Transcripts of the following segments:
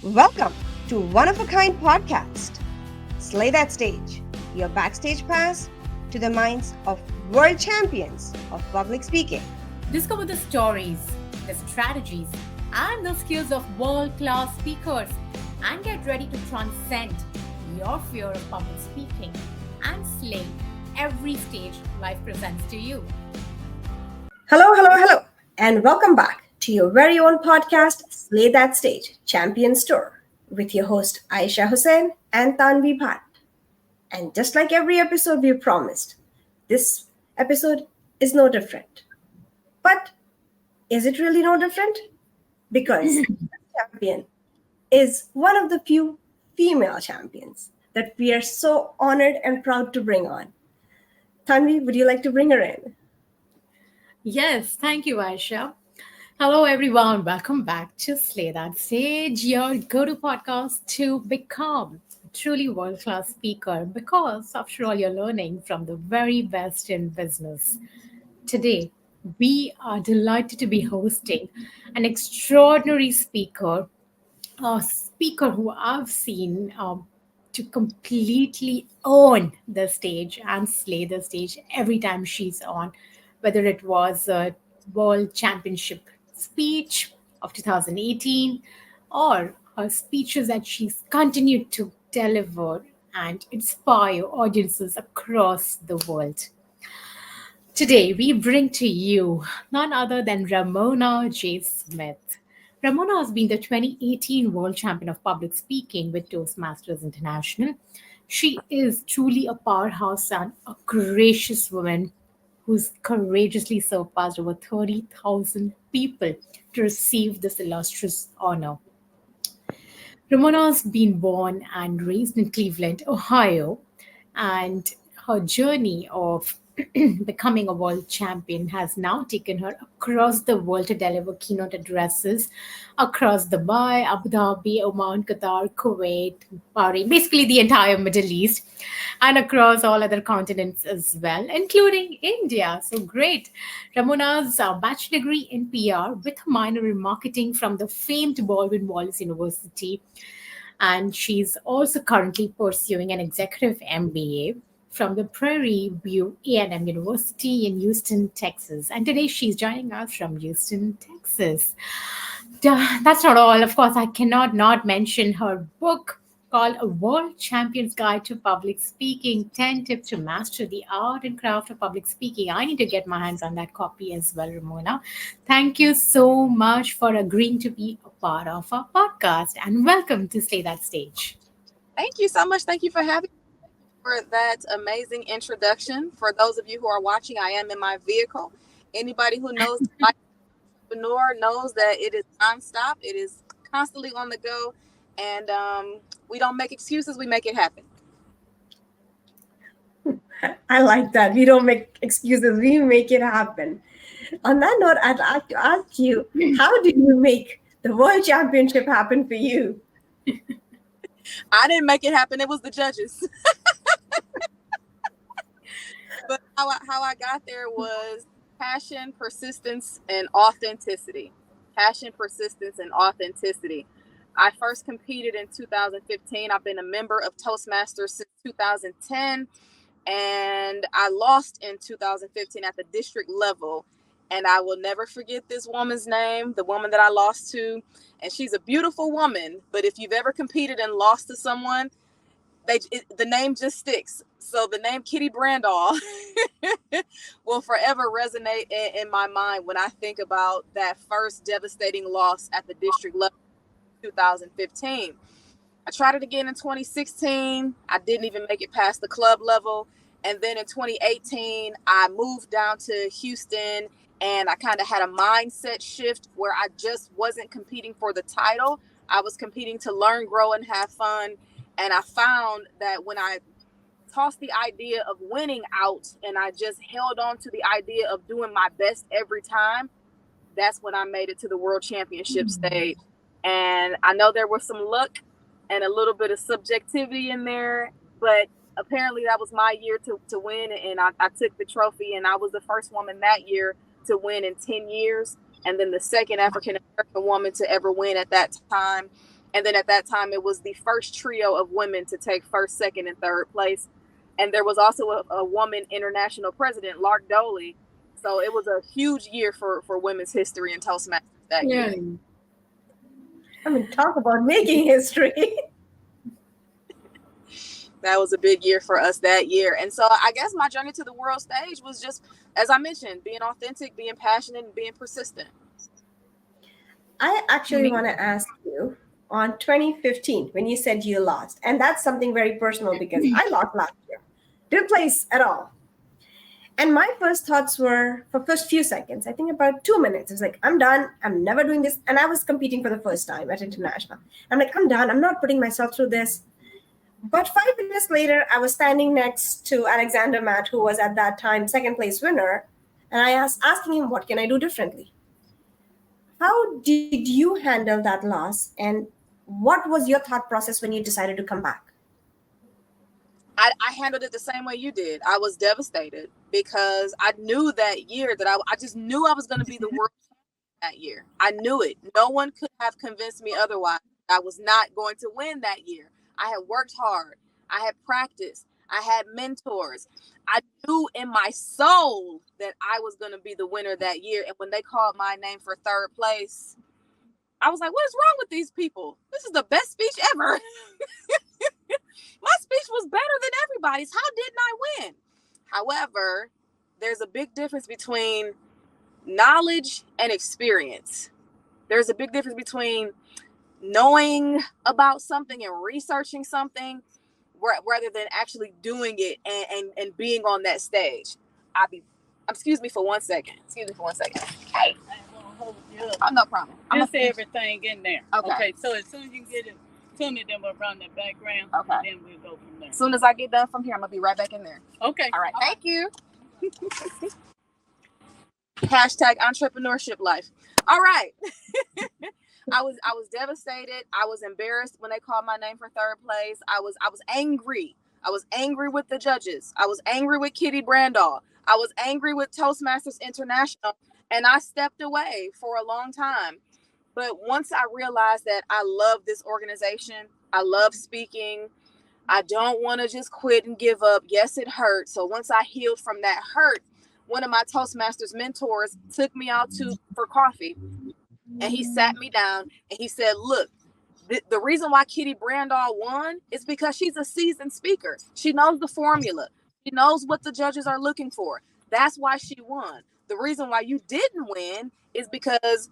Welcome to One of a Kind podcast. Slay that stage, your backstage pass to the minds of world champions of public speaking. Discover the stories, the strategies, and the skills of world-class speakers and get ready to transcend your fear of public speaking and slay every stage life presents to you. Hello, and welcome back to your very own podcast, Slay That Stage Champions Tour, with your host Ayesha Hussain and Tanvi Bhatt. And just like every episode we promised, this episode is no different. But is it really no different? Because this champion is one of the few female champions that we are so honored and proud to bring on. Tanvi, would you like to bring her in? Yes, thank you, Aisha. Hello, everyone. Welcome back to Slay That Stage, your go-to podcast to become a truly world-class speaker because, after all, you're learning from the very best in business. Today, we are delighted to be hosting an extraordinary speaker, a speaker who I've seen to completely own the stage and slay the stage every time she's on, whether it was a World Championship speech of 2018 or her speeches that she's continued to deliver and inspire audiences across the world. Today, we bring to you none other than Ramona J Smith. Ramona has been the 2018 World Champion of Public Speaking with Toastmasters International. She is truly a powerhouse and a gracious woman who's courageously surpassed over 30,000 people to receive this illustrious honor. Ramona's been born and raised in Cleveland, Ohio, and her journey of becoming a world champion has now taken her across the world to deliver keynote addresses across Dubai, Abu Dhabi, Oman, Qatar, Kuwait, Bahrain, basically the entire Middle East, and across all other continents as well, including India. So great. Ramona's bachelor degree in PR with a minor in marketing from the famed Baldwin Wallace University, and she's also currently pursuing an executive MBA from the Prairie View A&M University in Houston, Texas. And today she's joining us from Houston, Texas. That's not all. Of course, I cannot not mention her book called A World Champion's Guide to Public Speaking 10 Tips to Master the Art and Craft of Public Speaking. I need to get my hands on that copy as well, Ramona. Thank you so much for agreeing to be a part of our podcast and welcome to Slay That Stage. Thank you so much. Thank you for having me for that amazing introduction. For those of you who are watching, I am in my vehicle. Anybody who knows my entrepreneur knows that it is nonstop. It is constantly on the go, and we don't make excuses. We make it happen. I like that. We don't make excuses, we make it happen. On that note, I'd like to ask you, how did you make the World Championship happen for you? I didn't make it happen. It was the judges. But how I got there was passion, persistence, and authenticity. Passion, persistence, and authenticity. I first competed in 2015. I've been a member of Toastmasters since 2010, and I lost in 2015 at the district level. And I will never forget this woman's name, the woman that I lost to. And she's a beautiful woman, but if you've ever competed and lost to someone, the name just sticks. So the name Kitty Brandall will forever resonate in my mind when I think about that first devastating loss at the district level in 2015. I tried it again in 2016. I didn't even make it past the club level. And then in 2018, I moved down to Houston and I kind of had a mindset shift where I just wasn't competing for the title. I was competing to learn, grow, and have fun. And I found that when I tossed the idea of winning out and I just held on to the idea of doing my best every time, that's when I made it to the World Championship stage. And I know there was some luck and a little bit of subjectivity in there, but apparently that was my year to win. And I took the trophy, and I was the first woman that year to win in 10 years. And then the second African American woman to ever win at that time. And then at that time, it was the first trio of women to take first, second, and third place. And there was also a woman international president, Lark Doley. So it was a huge year for women's history in Toastmasters that year. I mean, talk about making history. That was a big year for us that year. And so I guess my journey to the world stage was just, as I mentioned, being authentic, being passionate, and being persistent. I actually want to ask you, on 2015, when you said you lost, and that's something very personal because I lost last year. Didn't place at all. And my first thoughts were, for first few seconds, I think about 2 minutes, I was like, I'm done. I'm never doing this. And I was competing for the first time at international. I'm like, I'm done. I'm not putting myself through this. But 5 minutes later, I was standing next to Alexander Matt, who was at that time second place winner. And I asking him, what can I do differently? How did you handle that loss? And what was your thought process when you decided to come back? I handled it the same way you did. I was devastated because I knew that year that I just knew I was going to be the world champion that year. I knew it. No one could have convinced me otherwise. I was not going to win that year. I had worked hard. I had practiced. I had mentors. I knew in my soul that I was going to be the winner that year. And when they called my name for third place, I was like, what is wrong with these people? This is the best speech ever. My speech was better than everybody's. How didn't I win? However, there's a big difference between knowledge and experience. There's a big difference between knowing about something and researching something rather than actually doing it and being on that stage. Excuse me for 1 second. Hey. Oh, no problem. I'm gonna say everything in there. Okay. So as soon as you get it to me, then we'll run the background. Okay. Then we'll go from there. As soon as I get done from here, I'm gonna be right back in there. Okay. All right. Thank you. Hashtag entrepreneurship life. All right. I was devastated. I was embarrassed when they called my name for third place. I was angry. I was angry with the judges. I was angry with Kitty Brandall. I was angry with Toastmasters International, and I stepped away for a long time. But once I realized that I love this organization, I love speaking, I don't want to just quit and give up. Yes, it hurt. So once I healed from that hurt, one of my Toastmasters mentors took me out for coffee, and he sat me down and he said, look, the reason why Kitty Brandall won is because she's a seasoned speaker. She knows the formula. She knows what the judges are looking for. That's why she won. The reason why you didn't win is because,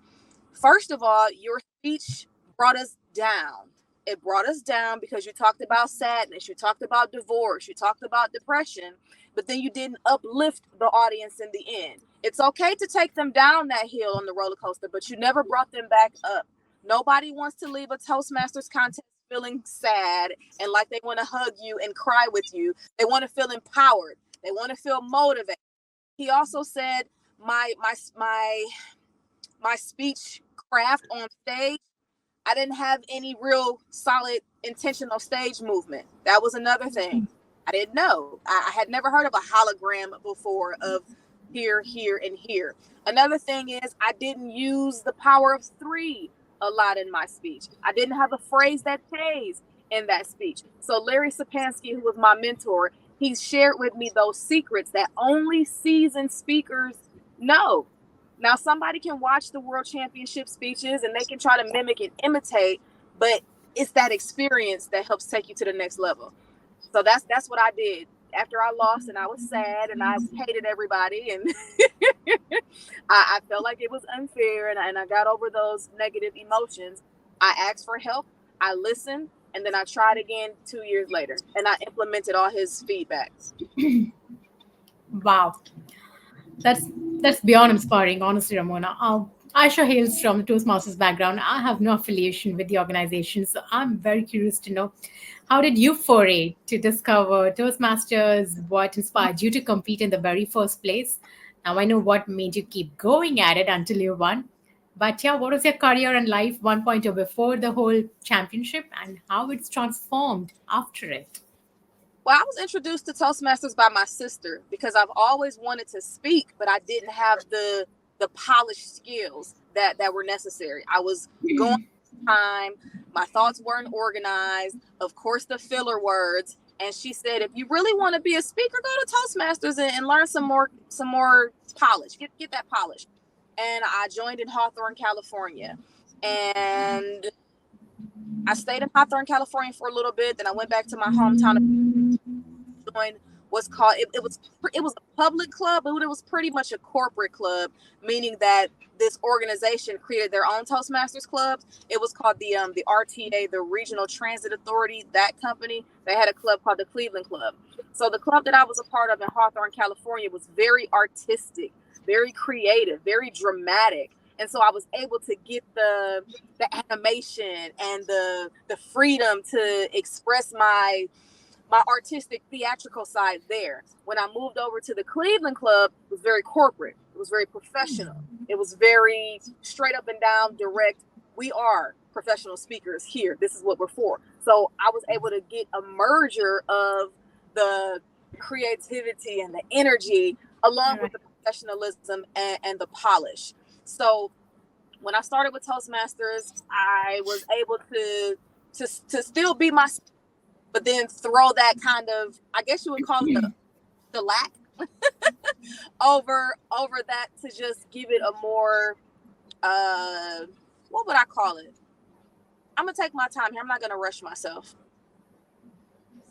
first of all, your speech brought us down. It brought us down because you talked about sadness, you talked about divorce, you talked about depression, but then you didn't uplift the audience in the end. It's okay to take them down that hill on the roller coaster, but you never brought them back up. Nobody wants to leave a Toastmasters contest feeling sad and like they want to hug you and cry with you. They want to feel empowered. They want to feel motivated. He also said my speech craft on stage, I didn't have any real solid intentional stage movement. That was another thing. I didn't know. I had never heard of a hologram before of here, here, and here. Another thing is I didn't use the power of three a lot in my speech. I didn't have a phrase that pays in that speech. So Larry Sapansky, who was my mentor, he shared with me those secrets that only seasoned speakers know. Now, somebody can watch the World Championship speeches and they can try to mimic and imitate, but it's that experience that helps take you to the next level. So that's what I did. After I lost and I was sad and I hated everybody and I felt like it was unfair and I got over those negative emotions, I asked for help, I listened, and then I tried again 2 years later and I implemented all his feedback. Wow. That's beyond inspiring, honestly, Ramona. Ayesha hails from the Toastmasters background. I have no affiliation with the organization, so I'm very curious to know, how did you foray to discover Toastmasters? What inspired you to compete in the very first place? Now I know what made you keep going at it until you won. But yeah, what was your career and life 1.0 before the whole championship and how it's transformed after it? Well, I was introduced to Toastmasters by my sister because I've always wanted to speak, but I didn't have the polished skills that were necessary. I was going time. My thoughts weren't organized. Of course, the filler words. And she said, if you really want to be a speaker, go to Toastmasters and learn some more polish. Get that polish. And I joined in Hawthorne, California. And I stayed in Hawthorne, California for a little bit. Then I went back to my hometown and joined what's called, it was a public club, but it was pretty much a corporate club, meaning that this organization created their own Toastmasters clubs. It was called the RTA, the Regional Transit Authority, that company. They had a club called the Cleveland Club. So the club that I was a part of in Hawthorne, California was very artistic, very creative, very dramatic. And so I was able to get the animation and the freedom to express my artistic theatrical side there. When I moved over to the Cleveland Club, it was very corporate. It was very professional. It was very straight up and down, direct. We are professional speakers here. This is what we're for. So I was able to get a merger of the creativity and the energy along with the professionalism and the polish. So when I started with Toastmasters, I was able to still be myself, but then throw that kind of, I guess you would call it the lack over that, to just give it a more, what would I call it? I'm going to take my time here. I'm not going to rush myself.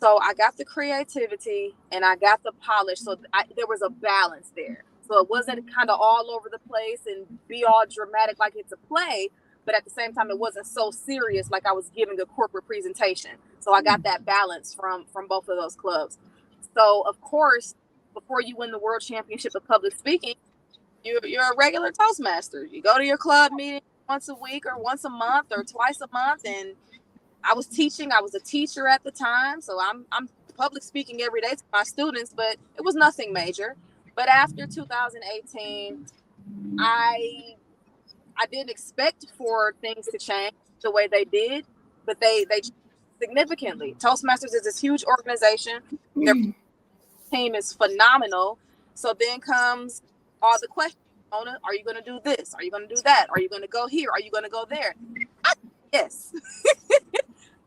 So I got the creativity and I got the polish. So there was a balance there. So it wasn't kind of all over the place and be all dramatic like it's a play, but at the same time, it wasn't so serious like I was giving a corporate presentation. So I got that balance from both of those clubs. So of course, before you win the World Championship of Public Speaking, you're a regular Toastmaster. You go to your club meeting once a week or once a month or twice a month. And I was teaching. I was a teacher at the time. So I'm public speaking every day to my students, but it was nothing major. But after 2018, I didn't expect for things to change the way they did, but they changed significantly. Toastmasters is this huge organization. Their team is phenomenal. So then comes all the questions. Ramona, are you going to do this? Are you going to do that? Are you going to go here? Are you going to go there? Yes.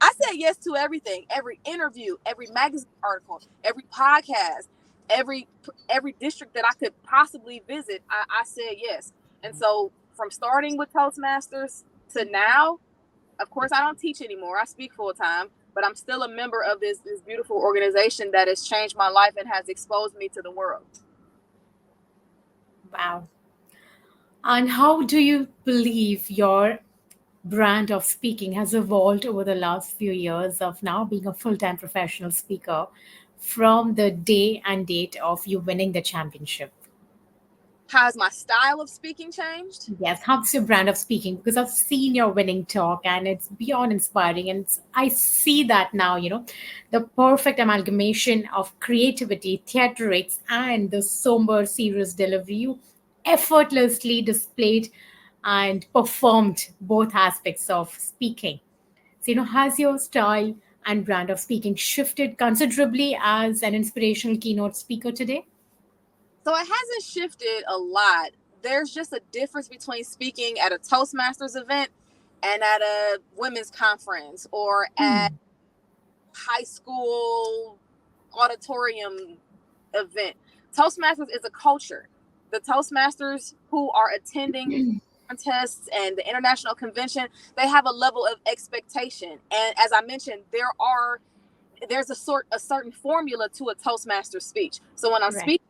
I said yes to everything. Every interview, every magazine article, every podcast, every district that I could possibly visit, I said yes. And so from starting with Toastmasters to now, of course, I don't teach anymore. I speak full time, but I'm still a member of this beautiful organization that has changed my life and has exposed me to the world. Wow. And how do you believe your brand of speaking has evolved over the last few years of now being a full-time professional speaker from the day and date of you winning the championship? Has my style of speaking changed? Yes, how's your brand of speaking? Because I've seen your winning talk and it's beyond inspiring. And I see that now, the perfect amalgamation of creativity, theatrics, and the somber, serious delivery. You effortlessly displayed and performed both aspects of speaking. So, has your style and brand of speaking shifted considerably as an inspirational keynote speaker today? So it hasn't shifted a lot. There's just a difference between speaking at a Toastmasters event and at a women's conference or at high school auditorium event. Toastmasters is a culture. The Toastmasters who are attending contests and the international convention, they have a level of expectation. And as I mentioned, there's a certain formula to a Toastmaster speech. So when I'm speaking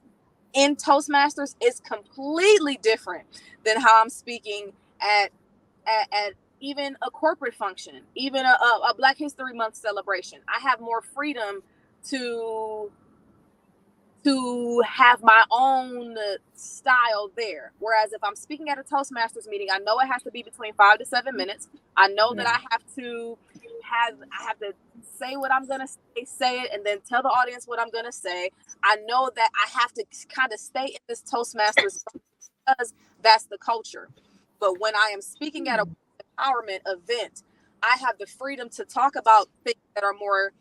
in Toastmasters, it's completely different than how I'm speaking at even a corporate function, even a Black History Month celebration. I have more freedom to have my own style there. Whereas if I'm speaking at a Toastmasters meeting, I know it has to be between 5 to 7 minutes. I know that I have to say what I'm going to say it, and then tell the audience what I'm going to say. I know that I have to kind of stay in this Toastmasters because that's the culture. But when I am speaking at a empowerment event, I have the freedom to talk about things that are more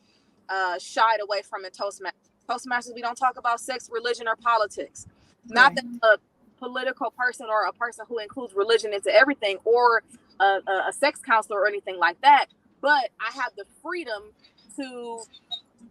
shied away from in Toastmasters. Toastmasters, we don't talk about sex, religion, or politics. Not that a political person or a person who includes religion into everything, or a sex counselor or anything like that, but I have the freedom to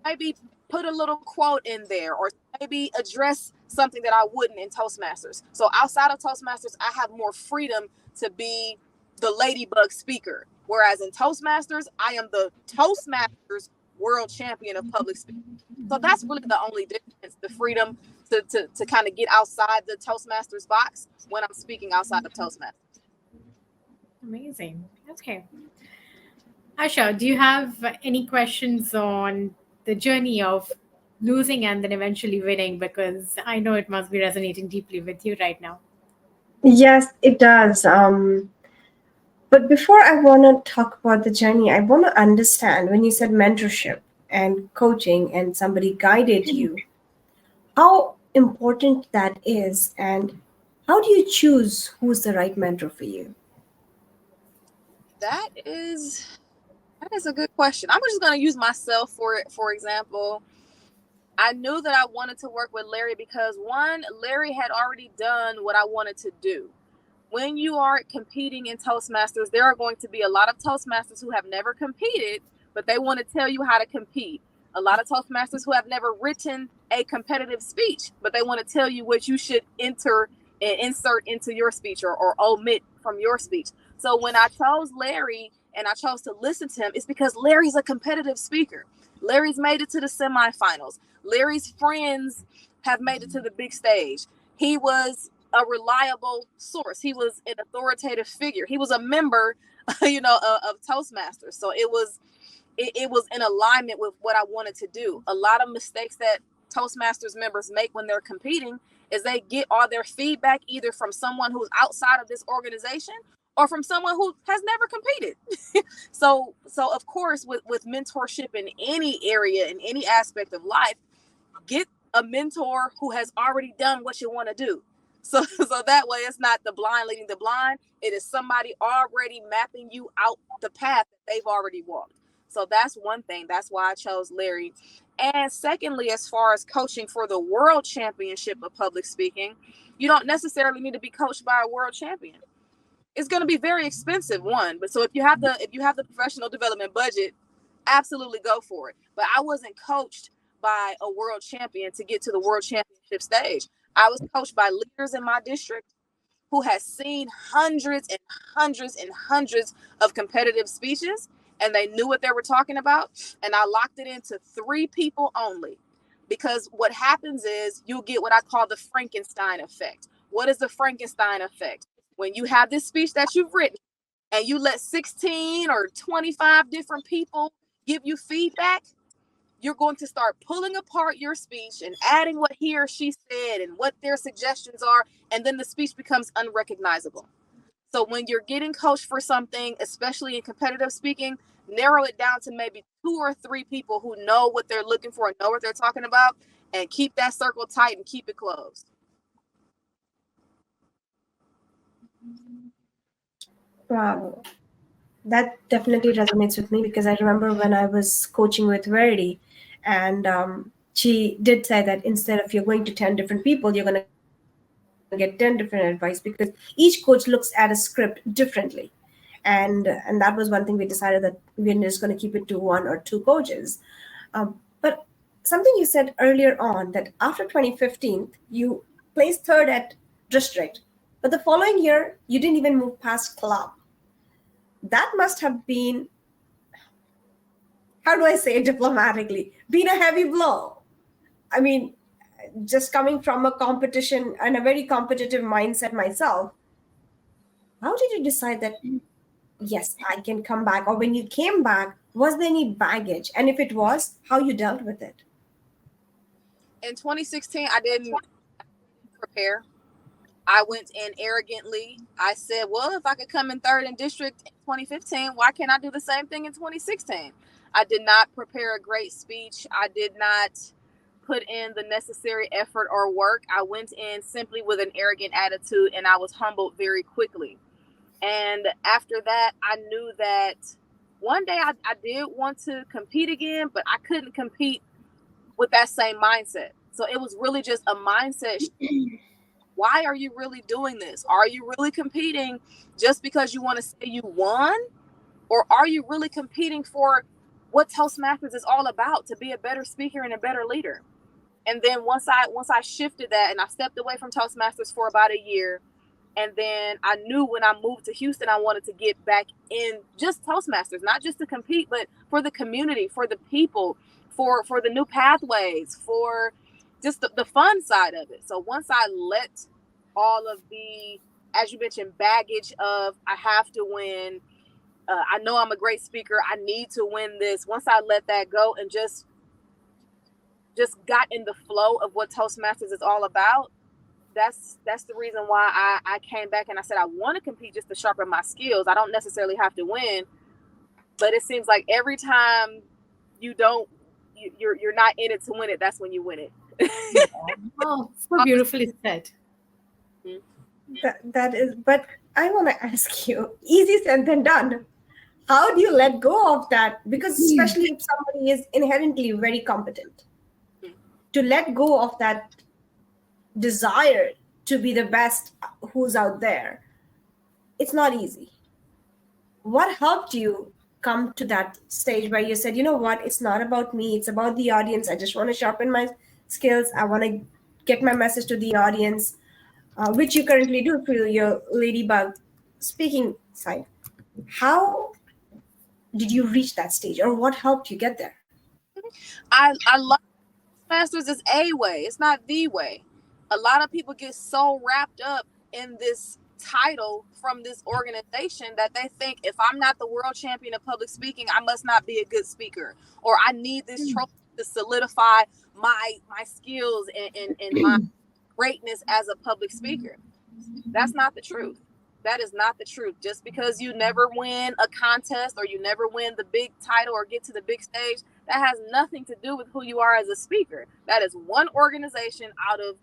maybe put a little quote in there or maybe address something that I wouldn't in Toastmasters. So outside of Toastmasters, I have more freedom to be the ladybug speaker. Whereas in Toastmasters, I am the Toastmasters world champion of public speaking. So that's really the only difference, the freedom to kind of get outside the Toastmasters box when I'm speaking outside of Toastmasters. Amazing. Okay. Asha, do you have any questions on the journey of losing and then eventually winning? Because I know it must be resonating deeply with you right now. Yes, it does. But before I want to talk about the journey, I want to understand when you said mentorship and coaching and somebody guided you, how important that is, and how do you choose who's the right mentor for you? That is a good question. I'm just going to use myself for example. I knew that I wanted to work with Larry because one, Larry had already done what I wanted to do. When you are competing in Toastmasters, there are going to be a lot of Toastmasters who have never competed, but they want to tell you how to compete. A lot of Toastmasters who have never written a competitive speech, but they want to tell you what you should enter and insert into your speech or omit from your speech. So when I chose Larry and I chose to listen to him, it's because Larry's a competitive speaker. Larry's made it to the semifinals. Larry's friends have made it to the big stage. He was a reliable source. He was an authoritative figure. He was a member, of Toastmasters. So it was in alignment with what I wanted to do. A lot of mistakes that Toastmasters members make when they're competing is they get all their feedback either from someone who's outside of this organization or from someone who has never competed. So of course, with mentorship in any area, in any aspect of life, get a mentor who has already done what you want to do. So that way it's not the blind leading the blind. It is somebody already mapping you out the path that they've already walked. So that's one thing. That's why I chose Larry. And secondly, as far as coaching for the world championship of public speaking, you don't necessarily need to be coached by a world champion. It's going to be very expensive, one. But so if you have the professional development budget, absolutely go for it. But I wasn't coached by a world champion to get to the world championship stage. I was coached by leaders in my district who has seen hundreds and hundreds and hundreds of competitive speeches, and they knew what they were talking about. And I locked it into 3 people only, because what happens is you'll get what I call the Frankenstein effect. What is the Frankenstein effect? When you have this speech that you've written and you let 16 or 25 different people give you feedback, you're going to start pulling apart your speech and adding what he or she said and what their suggestions are, and then the speech becomes unrecognizable. So when you're getting coached for something, especially in competitive speaking, narrow it down to maybe 2 or 3 people who know what they're looking for and know what they're talking about, and keep that circle tight and keep it closed. Wow, that definitely resonates with me because I remember when I was coaching with Verity, and she did say that instead of you're going to 10 different people, you're going to get 10 different advice because each coach looks at a script differently. And that was one thing we decided that we're just going to keep it to 1 or 2 coaches. But something you said earlier on that after 2015, you placed third at district, but the following year, you didn't even move past club. That must have been, how do I say it diplomatically, been a heavy blow. I mean, just coming from a competition and a very competitive mindset myself, how did you decide that, yes, I can come back? Or when you came back, was there any baggage? And if it was, how you dealt with it? In 2016, I didn't prepare. I went in arrogantly. I said, well, if I could come in third in district in 2015, why can't I do the same thing in 2016? I did not prepare a great speech. I did not put in the necessary effort or work. I went in simply with an arrogant attitude, and I was humbled very quickly. And after that, I knew that one day I did want to compete again, but I couldn't compete with that same mindset. So it was really just a mindset shift. Why are you really doing this? Are you really competing just because you want to say you won? Or are you really competing for what Toastmasters is all about, to be a better speaker and a better leader? And then once I shifted that and I stepped away from Toastmasters for about a year, and then I knew when I moved to Houston, I wanted to get back in just Toastmasters, not just to compete, but for the community, for the people, for the new pathways, for just the fun side of it. So once I let all of the, as you mentioned, baggage of I have to win, I know I'm a great speaker, I need to win this. Once I let that go and just got in the flow of what Toastmasters is all about, that's the reason why I came back and I said I want to compete just to sharpen my skills. I don't necessarily have to win, but it seems like every time you don't, you're not in it to win it. That's when you win it. Oh, so beautifully said. That is, but I want to ask you, easy said than done. How do you let go of that? Because especially if somebody is inherently very competent, to let go of that desire to be the best who's out there, it's not easy. What helped you come to that stage where you said, you know what, it's not about me, it's about the audience. I just want to sharpen my skills. I want to get my message to the audience, which you currently do through your Ladybug speaking side. How did you reach that stage, or what helped you get there? I love Masters is a way. It's not the way. A lot of people get so wrapped up in this title from this organization that they think if I'm not the world champion of public speaking, I must not be a good speaker, or I need this trophy to solidify my skills and my greatness as a public speaker. That's not the truth. That is not the truth. Just because you never win a contest or you never win the big title or get to the big stage, that has nothing to do with who you are as a speaker. That is one organization out of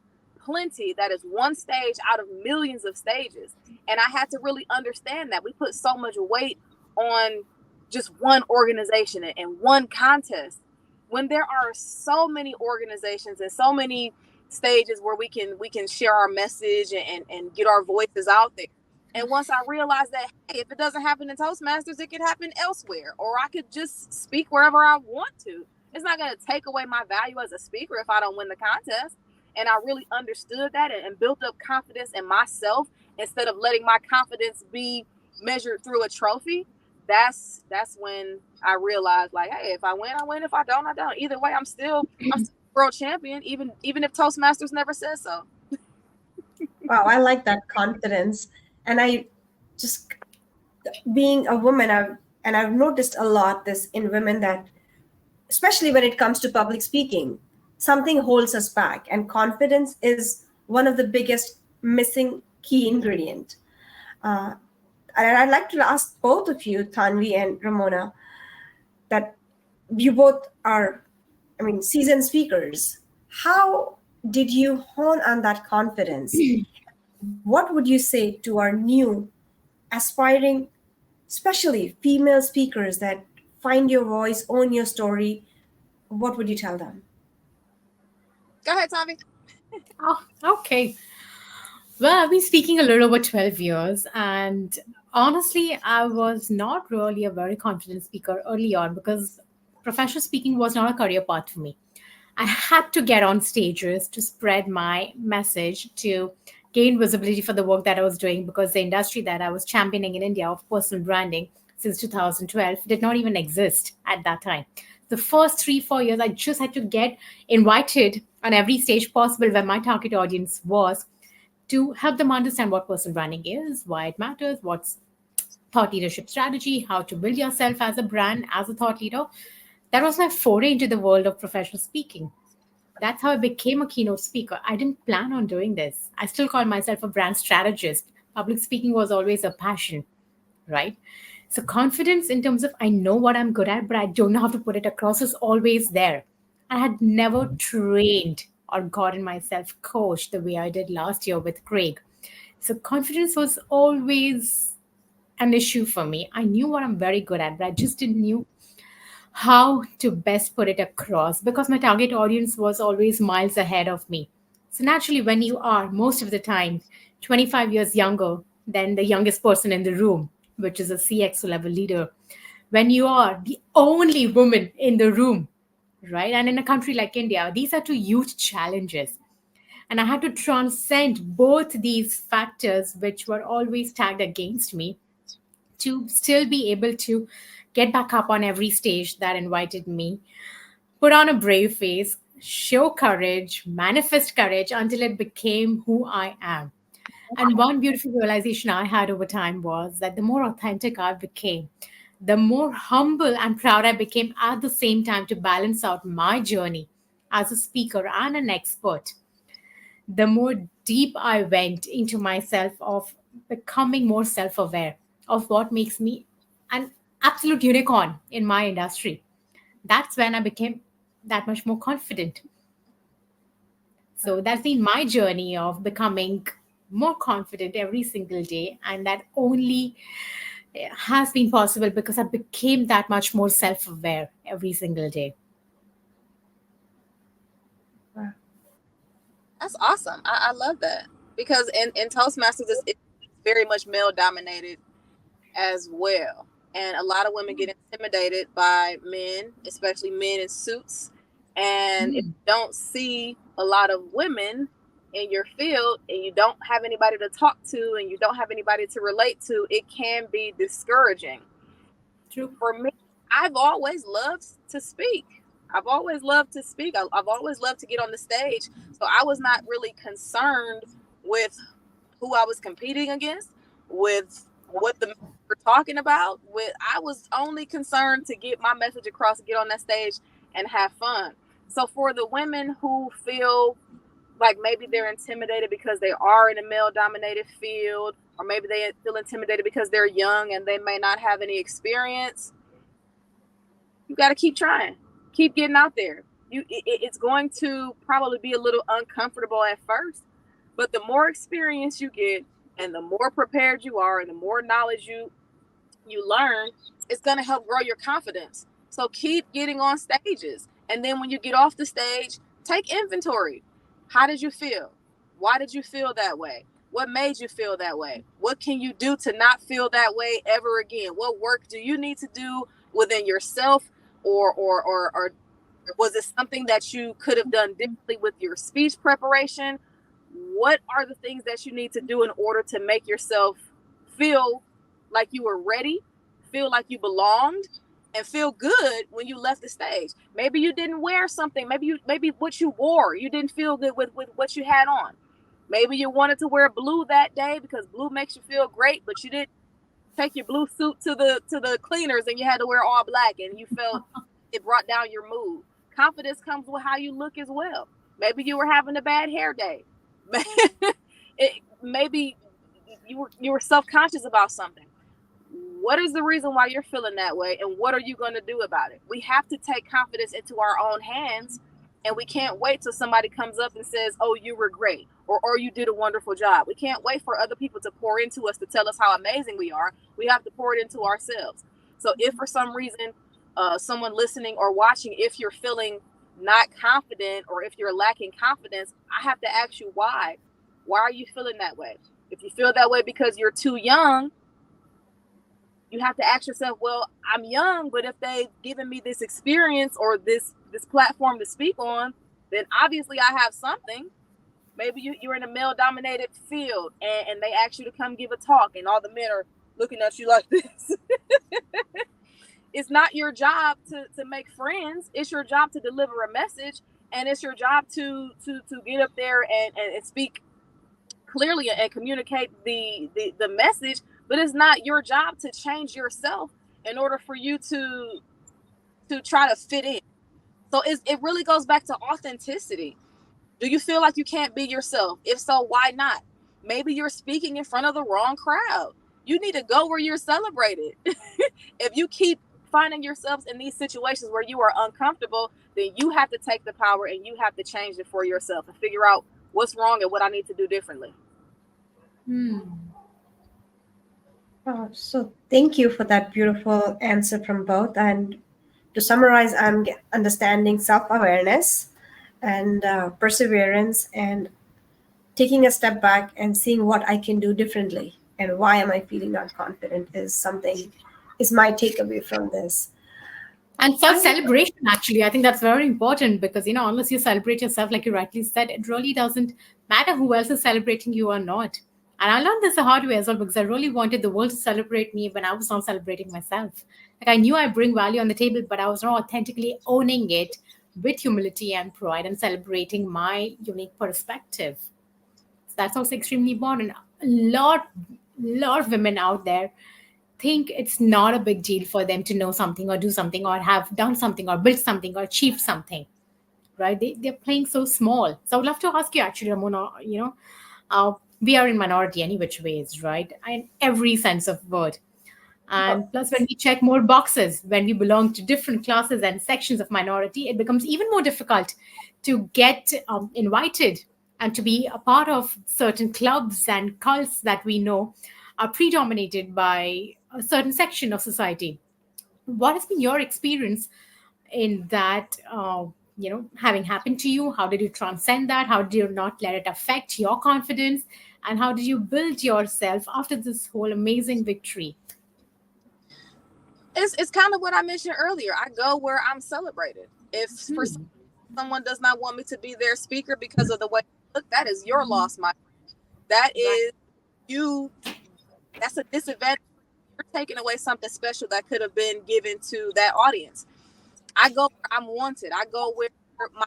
plenty. That is one stage out of millions of stages. And I had to really understand that we put so much weight on just one organization and one contest, when there are so many organizations and so many stages where we can share our message and get our voices out there. And once I realized that, hey, if it doesn't happen in Toastmasters, it could happen elsewhere, or I could just speak wherever I want to. It's not going to take away my value as a speaker if I don't win the contest. And I really understood that and built up confidence in myself instead of letting my confidence be measured through a trophy. That's when I realized, like, hey, if I win, I win. If I don't, I don't. Either way, I'm still world champion, even if Toastmasters never says so. Wow, I like that confidence. And I just, being a woman, I've noticed a lot this in women, that especially when it comes to public speaking, something holds us back, and confidence is one of the biggest missing key ingredient. Uh, and I'd like to ask both of you, Tanvi and Ramona, that you both are, seasoned speakers. How did you hone on that confidence? What would you say to our new aspiring, especially female speakers that find your voice, own your story? What would you tell them? Go ahead, Tommy. Oh, okay. Well, I've been speaking a little over 12 years, and honestly, I was not really a very confident speaker early on because professional speaking was not a career path for me. I had to get on stages to spread my message, to gain visibility for the work that I was doing, because the industry that I was championing in India of personal branding since 2012 did not even exist at that time. The first 3, 4 years, I just had to get invited on every stage possible where my target audience was, to help them understand what personal branding is, why it matters, what's thought leadership strategy, how to build yourself as a brand, as a thought leader. That was my foray into the world of professional speaking. That's how I became a keynote speaker. I didn't plan on doing this. I still call myself a brand strategist. Public speaking was always a passion, right? So, confidence in terms of I know what I'm good at, but I don't know how to put it across is always there. I had never trained or gotten myself coached the way I did last year with Craig. So, confidence was always an issue for me. I knew what I'm very good at, but I just didn't knew how to best put it across because my target audience was always miles ahead of me. So naturally, when you are most of the time 25 years younger than the youngest person in the room, which is a CXO level leader, when you are the only woman in the room, right? And in a country like India, these are two huge challenges. And I had to transcend both these factors, which were always tagged against me, to still be able to get back up on every stage that invited me, put on a brave face, show courage, manifest courage until it became who I am. And one beautiful realization I had over time was that the more authentic I became, the more humble and proud I became at the same time to balance out my journey as a speaker and an expert, the more deep I went into myself of becoming more self aware of what makes me an absolute unicorn in my industry. That's when I became that much more confident. So that's been my journey of becoming more confident every single day. And that only has been possible because I became that much more self aware every single day. Wow. That's awesome. I love that because in Toastmasters, it's very much male dominated as well. And a lot of women get intimidated by men, especially men in suits. And if you don't see a lot of women in your field and you don't have anybody to talk to and you don't have anybody to relate to, it can be discouraging. True. For me, I've always loved to speak. I've always loved to speak. I've always loved to get on the stage. So I was not really concerned with who I was competing against, with what the men were talking about. With I was only concerned to get my message across, get on that stage, and have fun. So for the women who feel like maybe they're intimidated because they are in a male-dominated field, or maybe they feel intimidated because they're young and they may not have any experience, you got to keep trying, keep getting out there. It's going to probably be a little uncomfortable at first, but the more experience you get and the more prepared you are and the more knowledge you learn, it's going to help grow your confidence. So keep getting on stages. And then when you get off the stage, take inventory. How did you feel? Why did you feel that way? What made you feel that way? What can you do to not feel that way ever again? What work do you need to do within yourself, or was it something that you could have done differently with your speech preparation? What are the things that you need to do in order to make yourself feel like you were ready, feel like you belonged, and feel good when you left the stage? Maybe you didn't wear something. Maybe what you wore, you didn't feel good with what you had on. Maybe you wanted to wear blue that day because blue makes you feel great, but you didn't take your blue suit to the cleaners and you had to wear all black and you felt it brought down your mood. Confidence comes with how you look as well. Maybe you were having a bad hair day. Maybe you were self-conscious about something. What is the reason why you're feeling that way, and what are you going to do about it? We have to take confidence into our own hands, and we can't wait till somebody comes up and says, oh, you were great, or you did a wonderful job. We can't wait for other people to pour into us to tell us how amazing we are. We have to pour it into ourselves. So if for some reason someone listening or watching, if you're feeling not confident or if you're lacking confidence, I have to ask you why. Why are you feeling that way? If you feel that way because you're too young, you have to ask yourself, well, I'm young, but if they've given me this experience or this platform to speak on, then obviously I have something. Maybe you're in a male-dominated field and they ask you to come give a talk and all the men are looking at you like this. It's not your job to make friends. It's your job to deliver a message, and it's your job to get up there and speak clearly and communicate the message. But it's not your job to change yourself in order for you to try to fit in. So it really goes back to authenticity. Do you feel like you can't be yourself? If so, why not? Maybe you're speaking in front of the wrong crowd. You need to go where you're celebrated. If you keep finding yourselves in these situations where you are uncomfortable, then you have to take the power and you have to change it for yourself and figure out what's wrong and what I need to do differently. So thank you for that beautiful answer from both. And to summarize, I'm understanding self-awareness and perseverance and taking a step back and seeing what I can do differently and why am I feeling not confident is my takeaway from this. And self I celebration, actually, I think that's very important because, unless you celebrate yourself, like you rightly said, it really doesn't matter who else is celebrating you or not. And I learned this the hard way as well because I really wanted the world to celebrate me when I was not celebrating myself. Like I knew I bring value on the table, but I was not authentically owning it with humility and pride and celebrating my unique perspective. So that's also extremely important. A lot of women out there think it's not a big deal for them to know something or do something or have done something or built something or achieved something, right? They're playing so small. So I would love to ask you actually, Ramona, we are in minority any which ways, right? In every sense of word. And plus, when we check more boxes, when we belong to different classes and sections of minority, it becomes even more difficult to get invited and to be a part of certain clubs and cults that we know are predominated by a certain section of society. What has been your experience in that? Having happened to you, how did you transcend that? How did you not let it affect your confidence? And how did you build yourself after this whole amazing victory? It's kind of what I mentioned earlier. I go where I'm celebrated. If for Hmm. someone does not want me to be their speaker because of the way I look, that is your loss, my that Right. is you. That's a disadvantage. You're taking away something special that could have been given to that audience. I go where I'm wanted. I go where my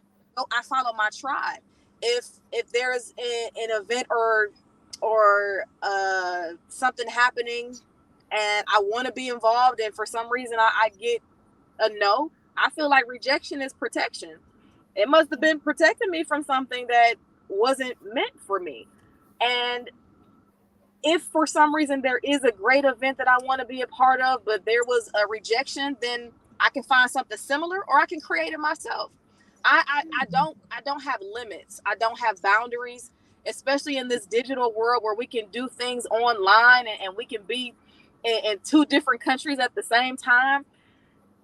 I follow my tribe. If there's an event or something happening and I want to be involved and for some reason I get a no, I feel like rejection is protection. It must have been protecting me from something that wasn't meant for me. And if for some reason there is a great event that I want to be a part of, but there was a rejection, then I can find something similar or I can create it myself. I don't have limits. I don't have boundaries, especially in this digital world where we can do things online and we can be in two different countries at the same time.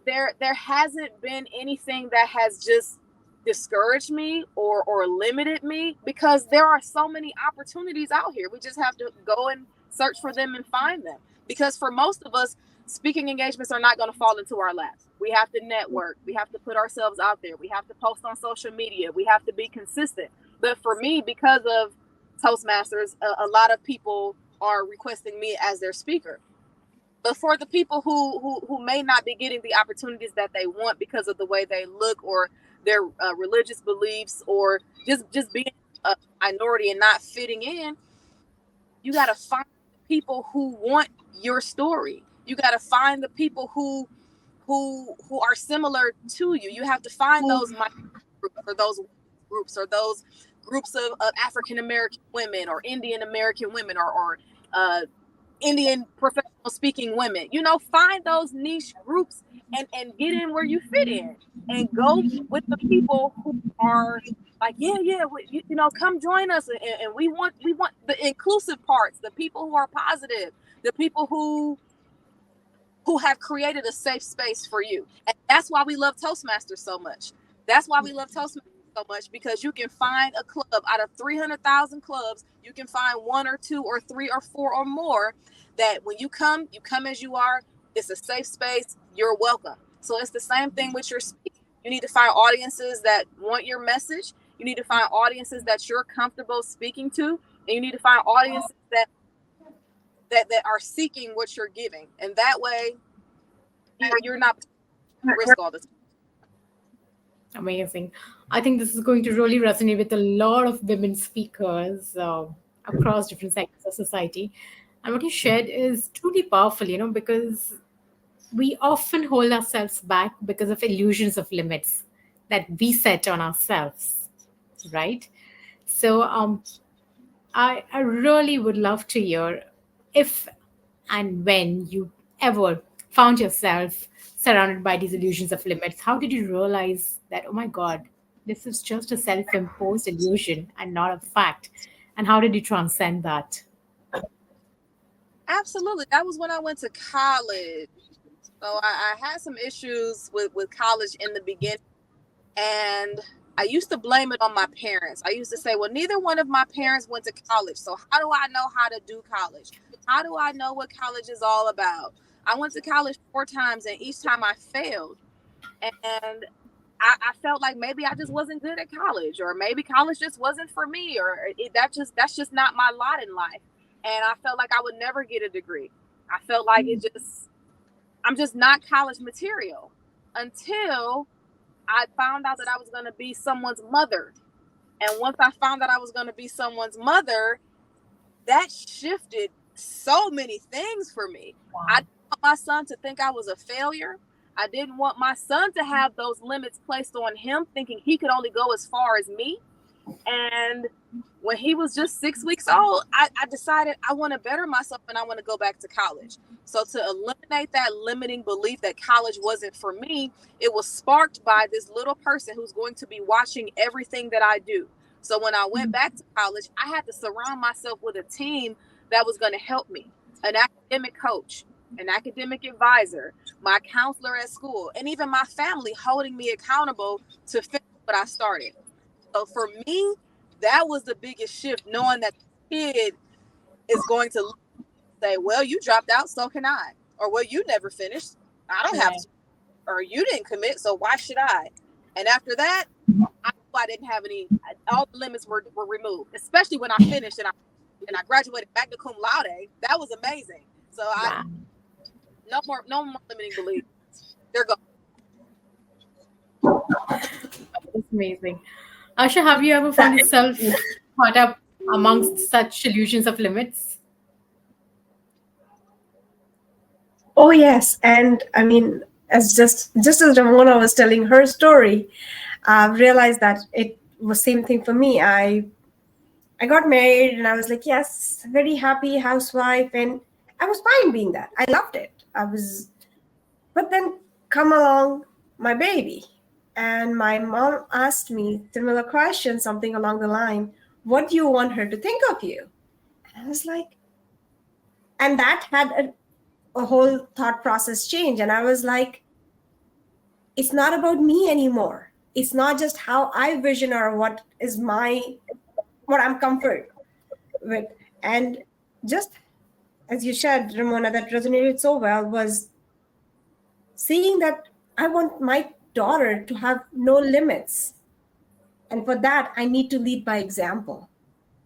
There hasn't been anything that has just discouraged me or limited me because there are so many opportunities out here. We just have to go and search for them and find them. Because for most of us, speaking engagements are not going to fall into our laps. We have to network. We have to put ourselves out there. We have to post on social media. We have to be consistent. But for me, because of Toastmasters, a lot of people are requesting me as their speaker. But for the people who may not be getting the opportunities that they want because of the way they look or their religious beliefs or just being a minority and not fitting in, you got to find the people who want your story. You got to find the people who are similar to you. You have to find those groups or those groups of African American women or Indian American women or uh, Indian professional speaking women. Find those niche groups and get in where you fit in and go with the people who are like, yeah, come join us. And we want the inclusive parts, the people who are positive, the people who have created a safe space for you. And that's why we love Toastmasters so much. That's why we love Toastmasters so much, because you can find a club out of 300,000 clubs. You can find one or two or three or four or more that when you come as you are. It's a safe space. You're welcome. So it's the same thing with your speaking. You need to find audiences that want your message. You need to find audiences that you're comfortable speaking to. And you need to find audiences that are seeking what you're giving. And that way you're not at risk all the time. Amazing. I think this is going to really resonate with a lot of women speakers across different sectors of society. And what you shared is truly powerful, because we often hold ourselves back because of illusions of limits that we set on ourselves, right? So I really would love to hear if and when you ever found yourself surrounded by these illusions of limits, how did you realize that, oh my God, this is just a self imposed illusion and not a fact? And how did you transcend that? Absolutely. That was when I went to college. So I had some issues with college in the beginning. And I used to blame it on my parents. I used to say, well, neither one of my parents went to college. So how do I know how to do college? How do I know what college is all about? I went to college 4 times and each time I failed. And I felt like maybe I just wasn't good at college, or maybe college just wasn't for me, or that's just not my lot in life. And I felt like I would never get a degree. I felt like I'm just not college material until I found out that I was going to be someone's mother. And once I found out I was going to be someone's mother, that shifted so many things for me. Wow. I didn't want my son to think I was a failure. I didn't want my son to have those limits placed on him, thinking he could only go as far as me. And when he was just 6 weeks old, I decided I want to better myself and I want to go back to college. So to eliminate that limiting belief that college wasn't for me, it was sparked by this little person who's going to be watching everything that I do. So when I went back to college, I had to surround myself with a team that was going to help me, an academic coach, an academic advisor, my counselor at school, and even my family holding me accountable to finish what I started. So for me, that was the biggest shift, knowing that the kid is going to say, well, you dropped out, so can I. Or, well, you never finished. I don't have to. Or, you didn't commit, so why should I? And after that, I didn't have all the limits were removed, especially when I finished and I graduated magna cum laude. That was amazing. So Wow. no more limiting beliefs. They're gone. That's amazing. Asha, have you ever found yourself caught up amongst such illusions of limits? Oh yes, and I mean, as just as Ramona was telling her story, I've realized that it was same thing for me. I got married and I was like, yes, very happy housewife, and I was fine being that. I loved it. But then come along my baby, and my mom asked me similar question, something along the line, "What do you want her to think of you?" And I was like, and that had a whole thought process change, and I was like, it's not about me anymore. It's not just how I vision or what I'm comfort with. And just as you said, Ramona, that resonated so well was seeing that I want my daughter to have no limits. And for that, I need to lead by example.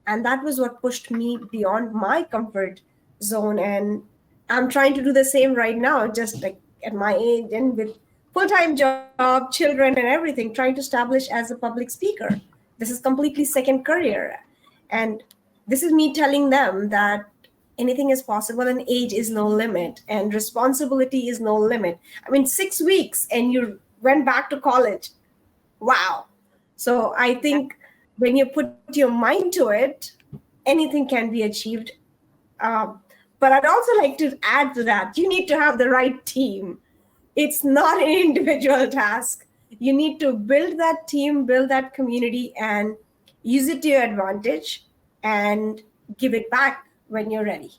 And that was what pushed me beyond my comfort zone. And I'm trying to do the same right now, just like at my age and with full-time job, children, and everything, trying to establish as a public speaker. This is completely second career. And this is me telling them that anything is possible and age is no limit and responsibility is no limit. I mean, 6 weeks and you went back to college. Wow. So I think when you put your mind to it, anything can be achieved. Um, but I'd also like to add to that, you need to have the right team. It's not an individual task. You need to build that team, build that community, and use it to your advantage and give it back when you're ready.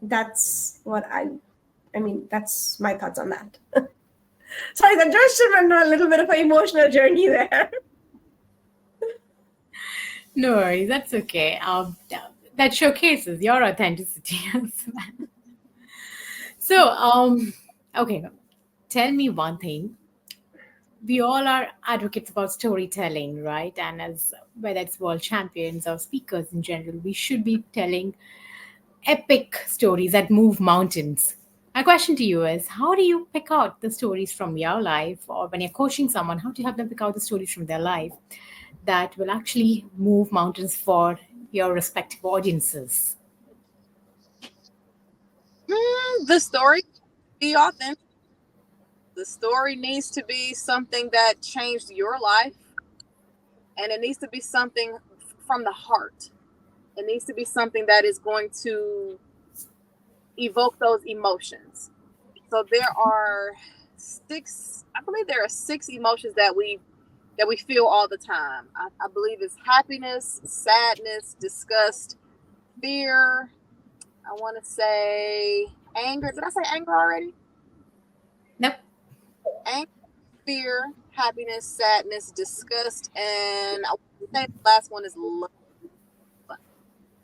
That's that's my thoughts on that. Sorry, that just went on a little bit of an emotional journey there. No worries, that's okay. That showcases your authenticity as well. So, okay, tell me one thing. We all are advocates about storytelling, right? And as whether it's world champions or speakers in general, we should be telling epic stories that move mountains. My question to you is, how do you pick out the stories from your life, or when you're coaching someone, how do you have them pick out the stories from their life that will actually move mountains for your respective audiences? The story be authentic. The story needs to be something that changed your life, and it needs to be something from the heart. It needs to be something that is going to evoke those emotions. So I believe there are 6 emotions that we feel all the time. I believe it's happiness, sadness, disgust, fear. I want to say anger. Did I say anger already? Nope. Anger, fear, happiness, sadness, disgust, and I want to say the last one is love.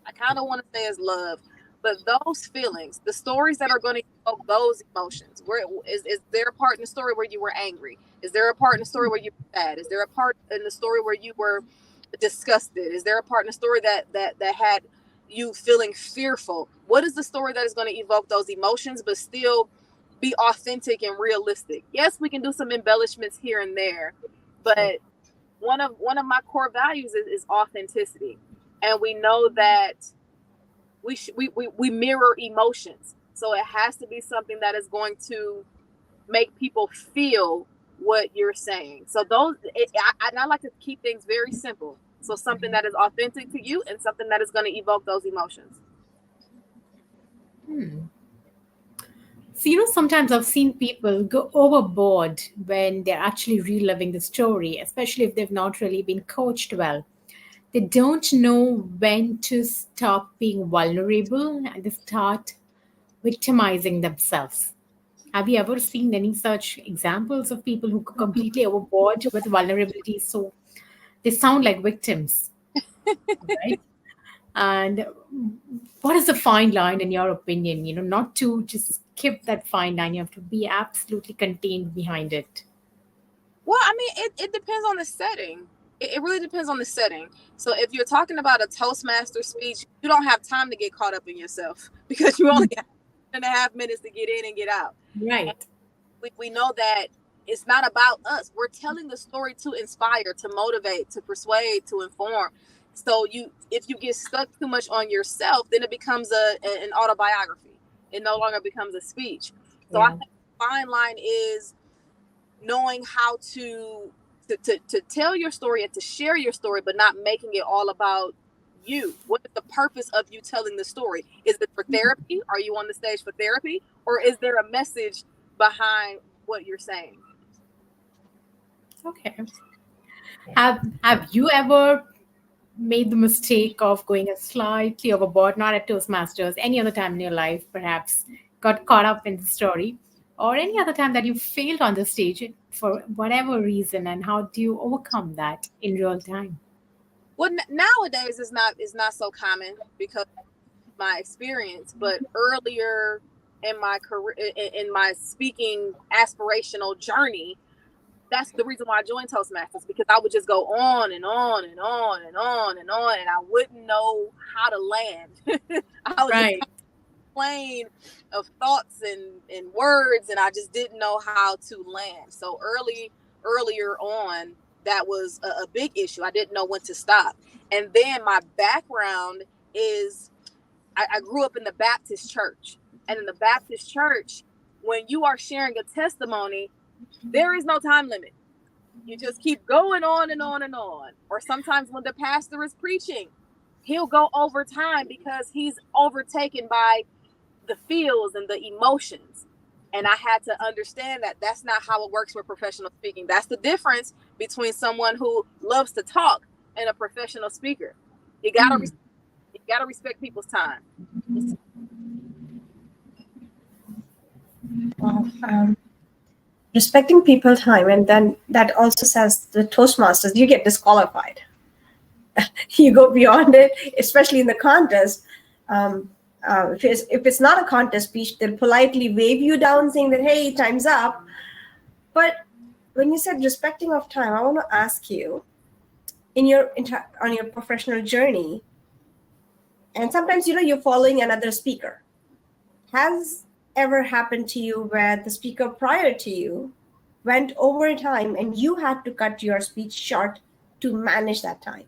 I kind of want to say is love, but those feelings, the stories that are going to evoke those emotions. Where is there a part in the story where you were angry? Is there a part in the story where you were sad? Is there a part in the story where you were disgusted? Is there a part in the story that had you feeling fearful? What is the story that is going to evoke those emotions, but still be authentic and realistic? Yes, we can do some embellishments here and there, but one of my core values is authenticity, and we know that we mirror emotions, so it has to be something that is going to make people feel what you're saying. So I like to keep things very simple. So something that is authentic to you and something that is going to evoke those emotions. So, sometimes I've seen people go overboard when they're actually reliving the story, especially if they've not really been coached well. They don't know when to stop being vulnerable and they start victimizing themselves. Have you ever seen any such examples of people who go completely overboard with vulnerability? So they sound like victims, right? And what is the fine line in your opinion? Not to just skip that fine line, you have to be absolutely contained behind it. Well, I mean, it depends on the setting. It really depends on the setting. So if you're talking about a Toastmaster speech, you don't have time to get caught up in yourself because you only have 1.5 minutes to get in and get out. And Right. we know that it's not about us. We're telling the story to inspire, to motivate, to persuade, to inform. So if you get stuck too much on yourself, then it becomes an autobiography. It no longer becomes a speech. So I Yeah. think the fine line is knowing how to tell your story and to share your story, but not making it all about you. What is the purpose of you telling the story? Is it for therapy? Are you on the stage for therapy? Or is there a message behind what you're saying? Okay. Have you ever made the mistake of going a slightly overboard, not at Toastmasters, any other time in your life, perhaps got caught up in the story, or any other time that you failed on the stage for whatever reason, and how do you overcome that in real time? Well, nowadays is not so common because of my experience, but earlier in my career, in my speaking aspirational journey, that's the reason why I joined Toastmasters, because I would just go on and on and on and on and on, and I wouldn't know how to land. I was just Right. plane of thoughts and words, and I just didn't know how to land. So earlier on, that was a big issue. I didn't know when to stop. And then my background is I grew up in the Baptist church. And in the Baptist church, when you are sharing a testimony, there is no time limit. You just keep going on and on and on. Or sometimes when the pastor is preaching, he'll go over time because he's overtaken by the feels and the emotions. And I had to understand that that's not how it works with professional speaking. That's the difference between someone who loves to talk and a professional speaker. You gotta respect people's time. Well, respecting people's time, and then that also says the Toastmasters, you get disqualified. You go beyond it, especially in the contest. If it's not a contest speech, they'll politely wave you down saying that, hey, time's up. But when you said respecting of time, I want to ask you, on your professional journey, and sometimes you're following another speaker. Has ever happened to you where the speaker prior to you went over time and you had to cut your speech short to manage that time?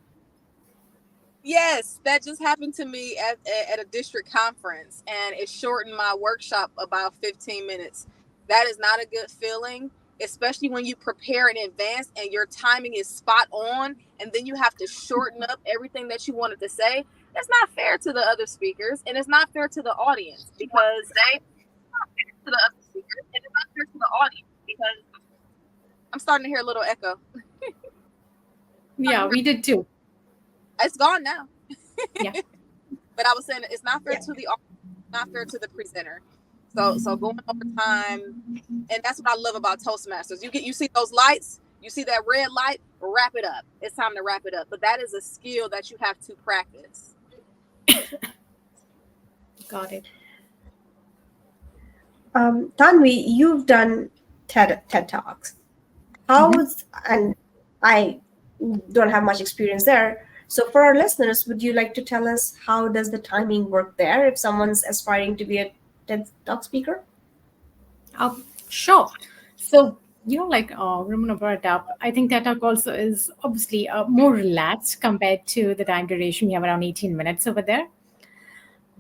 Yes, that just happened to me at a district conference, and it shortened my workshop about 15 minutes. That is not a good feeling, especially when you prepare in advance and your timing is spot on, and then you have to shorten up everything that you wanted to say. That's not fair to the other speakers, and it's not fair to the audience because I'm starting to hear a little echo. Yeah, we did too. It's gone now. Yeah. But I was saying it's not fair Yeah. to the audience, not fair to the presenter. So going over time, and that's what I love about Toastmasters. You see those lights, you see that red light, wrap it up. It's time to wrap it up. But that is a skill that you have to practice. Got it. Tanvi, you've done TED Talks. Mhm. How's, and I don't have much experience there. So for our listeners, would you like to tell us how does the timing work there if someone's aspiring to be a TED Talk speaker? Sure. So, like Ramona brought up, I think TED Talk also is obviously more relaxed compared to the time duration. We have around 18 minutes over there.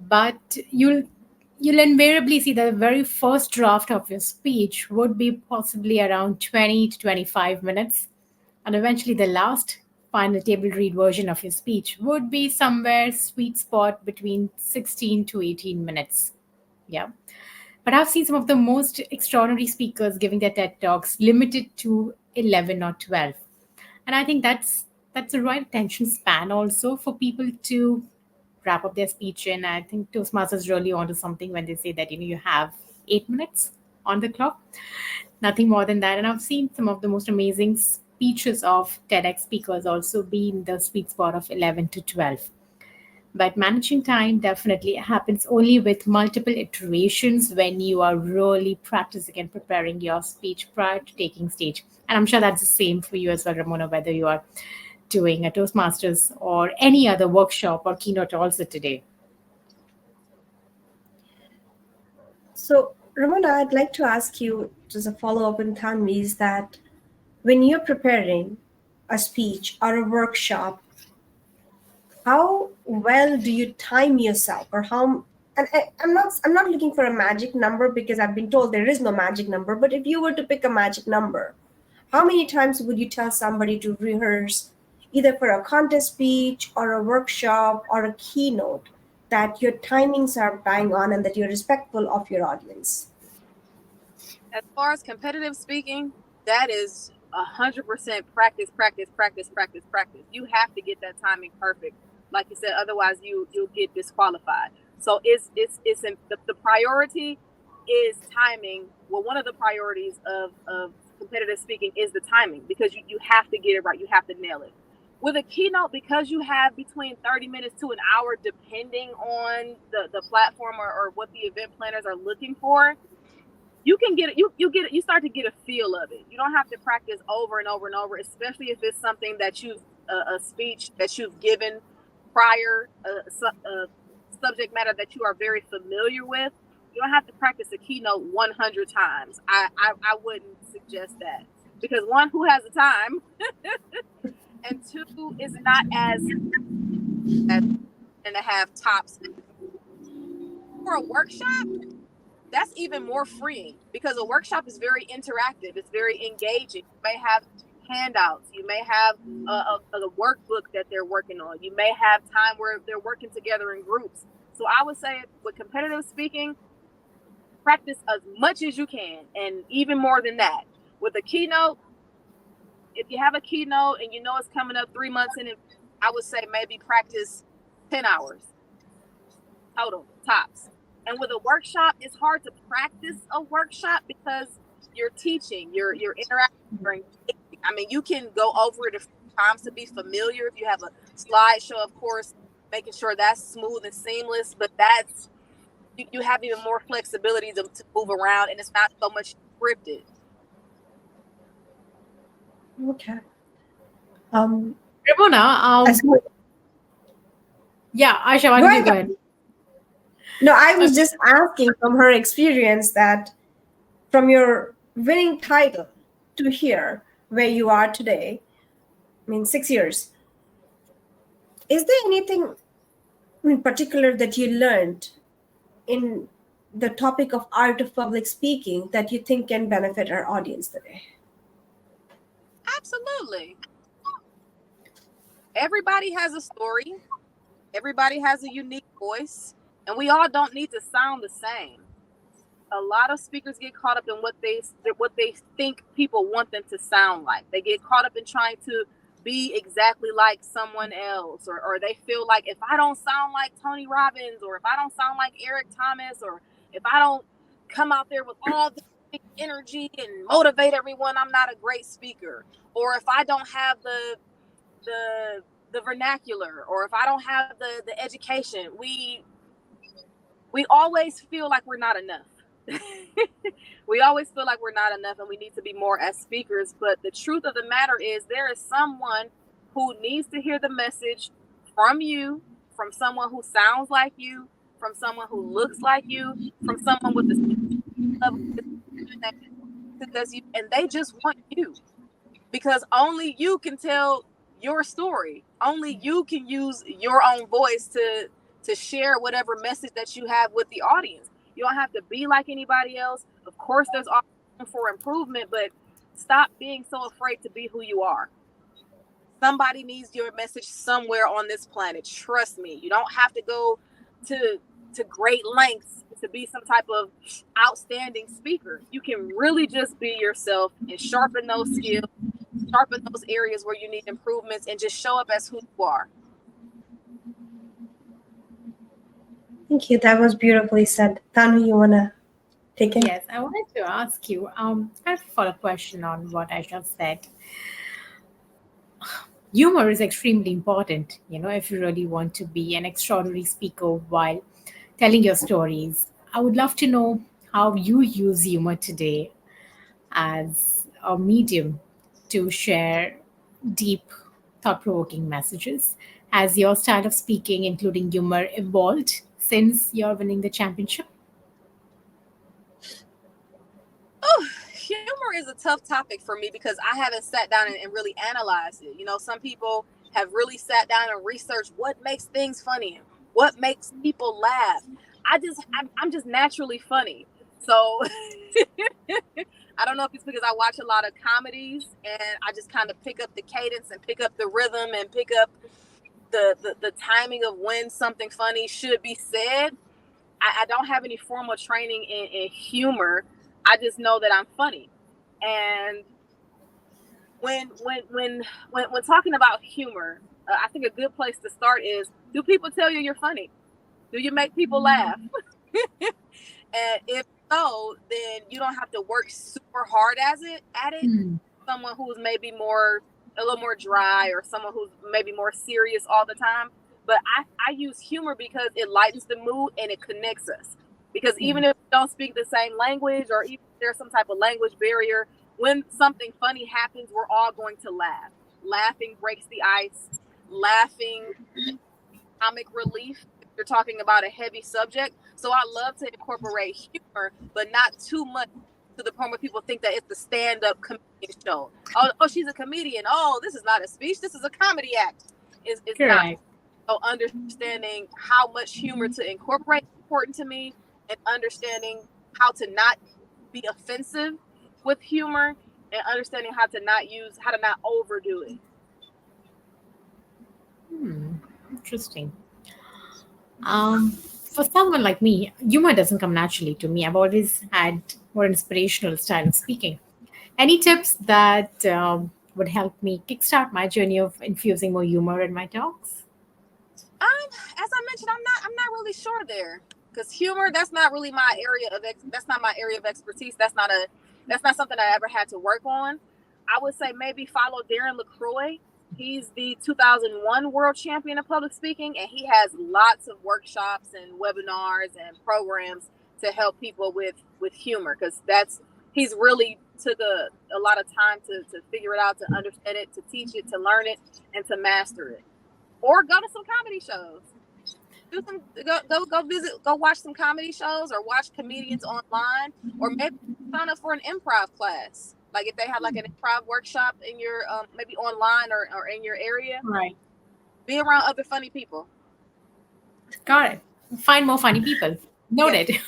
But you'll invariably see the very first draft of your speech would be possibly around 20 to 25 minutes, and eventually the last final table read version of your speech would be somewhere sweet spot between 16 to 18 minutes. Yeah. But I've seen some of the most extraordinary speakers giving their TED Talks limited to 11 or 12. And I think that's the right attention span also for people to wrap up their speech in. I think Toastmasters really onto something when they say that you have 8 minutes on the clock, nothing more than that. And I've seen some of the most amazing speeches of TEDx speakers also be in the sweet spot of 11 to 12. But managing time definitely happens only with multiple iterations when you are really practicing and preparing your speech prior to taking stage. And I'm sure that's the same for you as well, Ramona, whether you are doing a Toastmasters or any other workshop or keynote also today. So, Ramona, I'd like to ask you, just a follow up in Tanvi's, that when you're preparing a speech or a workshop, how well do you time yourself, or how? And I'm not looking for a magic number because I've been told there is no magic number. But if you were to pick a magic number, how many times would you tell somebody to rehearse either for a contest speech or a workshop or a keynote, that your timings are bang on and that you're respectful of your audience? As far as competitive speaking, that is 100% practice, practice, practice, practice, practice. You have to get that timing perfect. Like you said, otherwise you'll get disqualified. So the priority is timing. Well, one of the priorities of competitive speaking is the timing, because you have to get it right. You have to nail it. With a keynote, because you have between 30 minutes to an hour, depending on the platform or what the event planners are looking for, you can get it. You start to get a feel of it. You don't have to practice over and over and over, especially if it's something that you've a speech that you've given prior, a subject matter that you are very familiar with. You don't have to practice a keynote 100 times. I wouldn't suggest that, because one, who has the time, and two, is not as and to have tops for a workshop. That's even more freeing, because a workshop is very interactive. It's very engaging. You may have handouts. You may have a workbook that they're working on. You may have time where they're working together in groups. So I would say with competitive speaking, practice as much as you can, and even more than that. With a keynote, if you have a keynote and you know it's coming up 3 months in, I would say maybe practice 10 hours total, tops. And with a workshop, it's hard to practice a workshop because you're teaching, you're interacting, you're engaging. I mean, you can go over it a few times to be familiar. If you have a slideshow, of course, making sure that's smooth and seamless, but that's you have even more flexibility to move around, and it's not so much scripted. Okay. Um, Ramona, as yeah, Aisha, why go don't you ahead. go ahead? No, I was Okay. just asking from her experience that from your winning title to here where you are today, I mean 6 years, is there anything in particular that you learned in the topic of art of public speaking that you think can benefit our audience today? Absolutely. Everybody has a story. Everybody has a unique voice, and we all don't need to sound the same. A lot of speakers get caught up in what they think people want them to sound like. They get caught up in trying to be exactly like someone else, or they feel like, if I don't sound like Tony Robbins, or if I don't sound like Eric Thomas, or if I don't come out there with all the energy and motivate everyone, I'm not a great speaker. Or if I don't have the vernacular, or if I don't have the education, we always feel like we're not enough. We always feel like we're not enough and we need to be more as speakers. But the truth of the matter is, there is someone who needs to hear the message from you, from someone who sounds like you, from someone who looks like you, from someone with the same level as you, and they just want you, because only you can tell your story. Only you can use your own voice to share whatever message that you have with the audience. You don't have to be like anybody else. Of course, there's always room for improvement, but stop being so afraid to be who you are. Somebody needs your message somewhere on this planet. Trust me. You don't have to go to great lengths to be some type of outstanding speaker. You can really just be yourself and sharpen those skills, sharpen those areas where you need improvements, and just show up as who you are. Thank you. That was beautifully said. Tanu, you want to take it? Yes, I wanted to ask you, I have a follow-up question on what I just said. Humor is extremely important, if you really want to be an extraordinary speaker while telling your stories. I would love to know how you use humor today as a medium to share deep, thought provoking messages. Has your style of speaking, including humor, evolved since you're winning the championship? Oh, humor is a tough topic for me because I haven't sat down and really analyzed it. Some people have really sat down and researched what makes things funny, what makes people laugh. I'm just naturally funny. So I don't know if it's because I watch a lot of comedies and I just kind of pick up the cadence and pick up the rhythm and pick up the timing of when something funny should be said. I don't have any formal training in humor. I just know that I'm funny. And when talking about humor, I think a good place to start is, do people tell you you're funny? Do you make people laugh? And if so, then you don't have to work super hard at it. Someone who's maybe a little more dry, or someone who's maybe more serious all the time. But I use humor because it lightens the mood and it connects us. Because even if we don't speak the same language, or even if there's some type of language barrier, when something funny happens, we're all going to laugh. Laughing breaks the ice. Laughing, comic relief if you're talking about a heavy subject. So I love to incorporate humor, but not too much to the point where people think that it's a stand-up comedian show. Oh, she's a comedian. Oh, this is not a speech. This is a comedy act. It's not. So understanding how much humor to incorporate is important to me, and understanding how to not be offensive with humor, and understanding how to not overdo it. Interesting. For someone like me, humor doesn't come naturally to me. I've always had more inspirational style of speaking. Any tips that would help me kickstart my journey of infusing more humor in my talks? As I mentioned, I'm not really sure there, because humor, that's not really my area of expertise. That's not something I ever had to work on. I would say maybe follow Darren LaCroix. He's the 2001 world champion of public speaking, and he has lots of workshops and webinars and programs to help people with humor, because he's really took a lot of time to figure it out, to understand it, to teach it, to learn it, and to master it. Or go to some comedy shows. Go watch some comedy shows, or watch comedians online, or maybe sign up for an improv class. Like if they have like an improv workshop in your maybe online or in your area. Right. Be around other funny people. Got it. Find more funny people. Noted.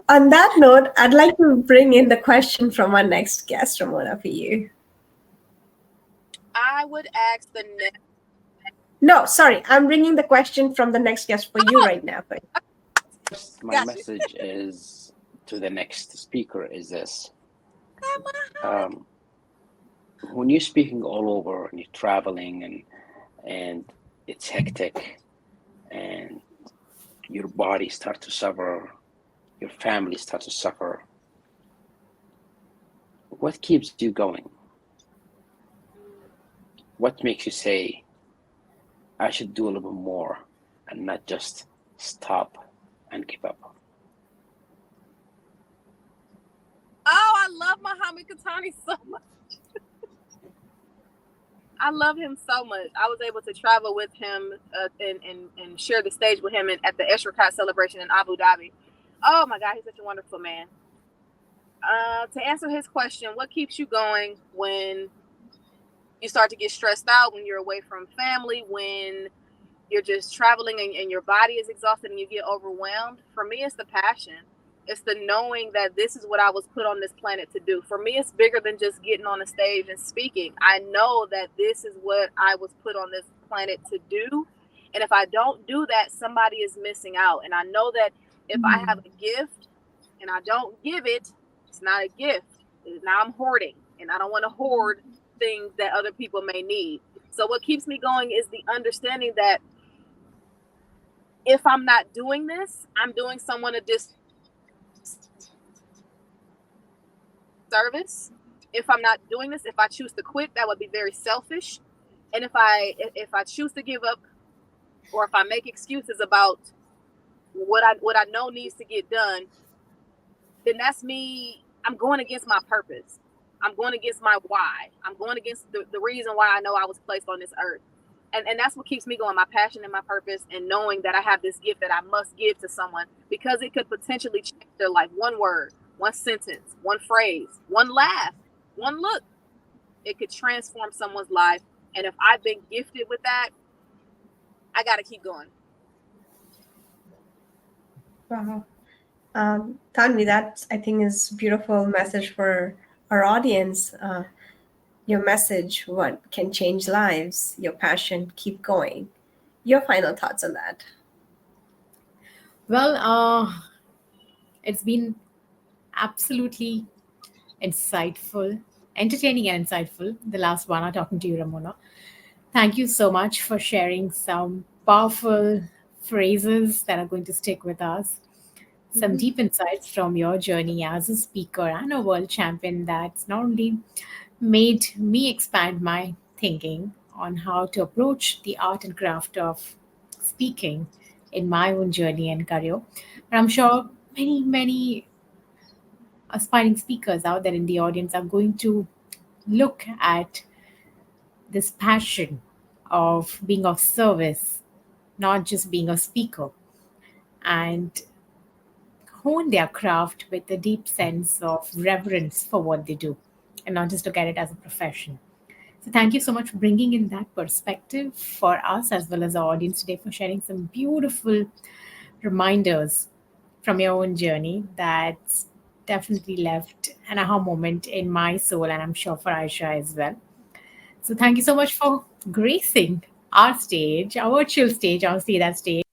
On that note, I'd like to bring in the question from our next guest, Ramona, for you. I would ask the next. No, sorry. I'm bringing the question from the next guest for you right now. My message is to the next speaker is this. When you're speaking all over and you're traveling and it's hectic and your body starts to suffer your family starts to suffer, what keeps you going? What makes you say, I should do a little bit more and not just stop and give up? Oh, I love Muhammad Katani so much. I love him so much. I was able to travel with him and share the stage with him at the Eshraqat celebration in Abu Dhabi. Oh my God, he's such a wonderful man. To answer his question, what keeps you going when you start to get stressed out, when you're away from family, when you're just traveling and your body is exhausted and you get overwhelmed? For me, it's the passion. It's the knowing that this is what I was put on this planet to do. For me, it's bigger than just getting on a stage and speaking. I know that this is what I was put on this planet to do. And if I don't do that, somebody is missing out. And I know that if I have a gift and I don't give it, it's not a gift. Now I'm hoarding, and I don't want to hoard things that other people may need. So what keeps me going is the understanding that if I'm not doing this, I'm doing someone a disservice. If I'm not doing this, if I choose to quit, that would be very selfish. And if I choose to give up, or if I make excuses about what I know needs to get done, then that's me. I'm going against my purpose. I'm going against my why. I'm going against the reason why I know I was placed on this earth. And that's what keeps me going, my passion and my purpose, and knowing that I have this gift that I must give to someone, because it could potentially change their life. One word, one sentence, one phrase, one laugh, one look. It could transform someone's life. And if I've been gifted with that, I got to keep going. Wow. Tanvi, that I think is beautiful message for our audience. Your message, what can change lives, your passion, keep going. Your final thoughts on that? Well, it's been absolutely insightful, entertaining and insightful. The last one, I'm talking to you, Ramona. Thank you so much for sharing some powerful phrases that are going to stick with us. Some deep insights from your journey as a speaker and a world champion that's not only made me expand my thinking on how to approach the art and craft of speaking in my own journey and career. But I'm sure many, many aspiring speakers out there in the audience are going to look at this passion of being of service, not just being a speaker, and hone their craft with a deep sense of reverence for what they do and not just look at it as a profession. So, thank you so much for bringing in that perspective for us as well as our audience today, for sharing some beautiful reminders from your own journey that's definitely left an aha moment in my soul, and I'm sure for Aisha as well. So, thank you so much for gracing our stage, our virtual stage, I'll say that stage.